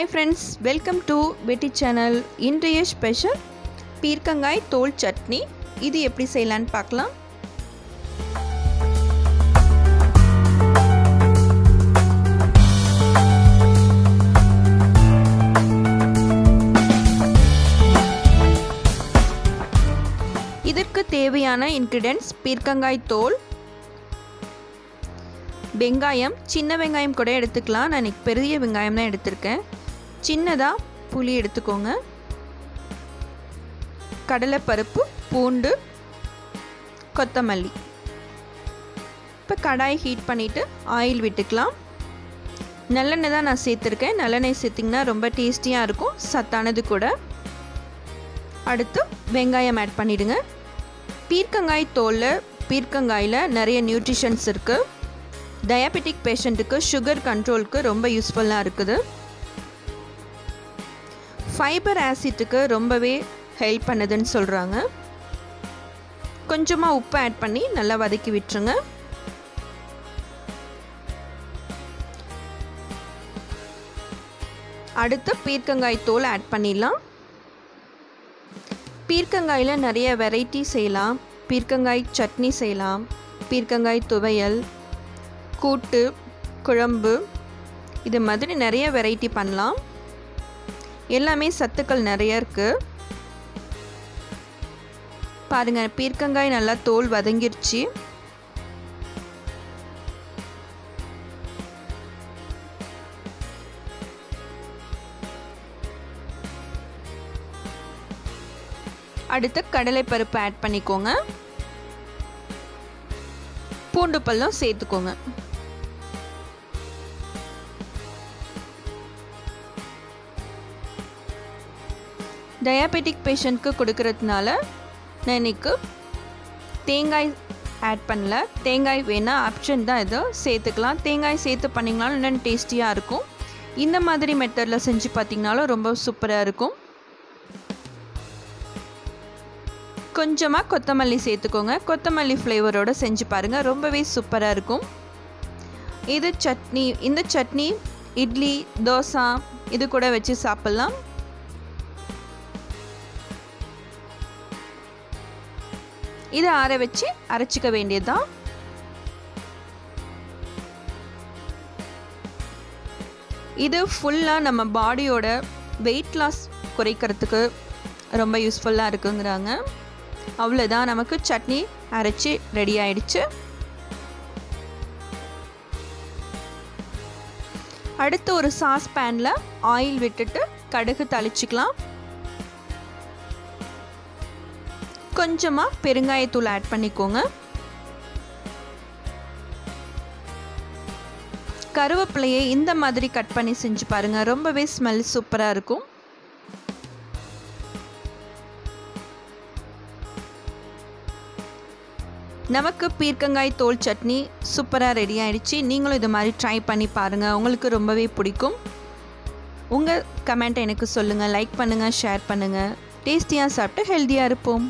Hi friends, welcome to Betty channel. இன்றைய special பீர்க்கங்காய் தோல் சட்னி. இது எப்படி செய்யலாம்னு பார்க்கலாம். இதற்கு தேவையான இன்கிரிடியன்ட்ஸ் பீர்க்கங்காய் தோல், வெங்காயம், சின்ன வெங்காயம் கூட எடுத்துக்கலாம். நான் இன்னைக்கு பெரிய வெங்காயம் தான் எடுத்திருக்கேன். சின்னதாக புளி எடுத்துக்கோங்க, கடலைப்பருப்பு, பூண்டு, கொத்தமல்லி. இப்போ கடாய் ஹீட் பண்ணிவிட்டு ஆயில் விட்டுக்கலாம். நல்லெண்ணெய் தான் நான் சேர்த்துருக்கேன். நல்லெண்ணெய் சேர்த்திங்கன்னா ரொம்ப டேஸ்டியாக இருக்கும், சத்தானது கூட. அடுத்து வெங்காயம் ஆட் பண்ணிவிடுங்க. பீர்க்கங்காய் தோலில் பீர்க்கங்காயில் நிறைய நியூட்ரிஷன்ஸ் இருக்குது. டயபெட்டிக் பேஷண்ட்டுக்கு சுகர் கண்ட்ரோலுக்கு ரொம்ப யூஸ்ஃபுல்லாக இருக்குது. ஃபைபர் ஆசிட்டுக்கு ரொம்பவே ஹெல்ப் பண்ணுதுன்னு சொல்கிறாங்க. கொஞ்சமாக உப்பு ஆட் பண்ணி நல்லா வதக்கி விட்டுருங்க. அடுத்து பீர்க்கங்காய் தோல் ஆட் பண்ணிடலாம். பீர்க்கங்காயில் நிறைய வெரைட்டி செய்யலாம். பீர்க்கங்காய் சட்னி செய்யலாம், பீர்க்கங்காய் துவையல், கூட்டு, குழம்பு, இது மாதிரி நிறைய வெரைட்டி பண்ணலாம். எல்லாமே சத்துக்கள் நிறைய இருக்குது. பாருங்கள், பீர்க்கங்காய் நல்லா தோல் வதங்கிருச்சு. அடுத்து கடலைப்பருப்பு ஆட் பண்ணிக்கோங்க. பூண்டு பல்லும் சேர்த்துக்கோங்க. டயபெட்டிக் பேஷண்ட்க்கு கொடுக்கறதுனால நான் இன்றைக்கு தேங்காய் ஆட் பண்ணல. தேங்காய் வேணால் ஆப்ஷன் தான், இது சேர்த்துக்கலாம். தேங்காய் சேர்த்து பண்ணிங்கனாலும் இன்னும் டேஸ்டியாக இருக்கும். இந்த மாதிரி மெத்தடில் செஞ்சு பார்த்திங்கனாலும் ரொம்ப சூப்பராக இருக்கும். கொஞ்சமாக கொத்தமல்லி சேர்த்துக்கோங்க. கொத்தமல்லி ஃப்ளேவரோடு செஞ்சு பாருங்கள், ரொம்பவே சூப்பராக இருக்கும். இது சட்னி. இந்த சட்னி இட்லி, தோசா இது கூட வச்சு சாப்பிட்லாம். இதை ஆற வச்சு அரைச்சிக்க வேண்டியதுதான். இது ஃபுல்லாக நம்ம பாடியோட வெயிட் லாஸ் குறைக்கிறதுக்கு ரொம்ப யூஸ்ஃபுல்லாக இருக்குங்கிறாங்க. அவ்வளோதான், நமக்கு சட்னி அரைச்சி ரெடி ஆயிடுச்சு. அடுத்து ஒரு சாஸ் பேனில் ஆயில் விட்டுட்டு கடுகு தாளிச்சிக்கலாம். கொஞ்சமாக பெருங்காயத்தூள் ஆட் பண்ணிக்கோங்க. கருவேப்பிலையை இந்த மாதிரி கட் பண்ணி செஞ்சு பாருங்கள், ரொம்பவே ஸ்மெல் சூப்பராக இருக்கும். நமக்கு பீர்க்கங்காய் தோல் சட்னி சூப்பராக ரெடி ஆகிடுச்சு. நீங்களும் இது மாதிரி ட்ரை பண்ணி பாருங்கள், உங்களுக்கு ரொம்பவே பிடிக்கும். உங்கள் கமெண்ட்டை எனக்கு சொல்லுங்கள், லைக் பண்ணுங்கள், ஷேர் பண்ணுங்கள். டேஸ்டியாக சாப்பிட்டு ஹெல்த்தியாக இருப்போம்.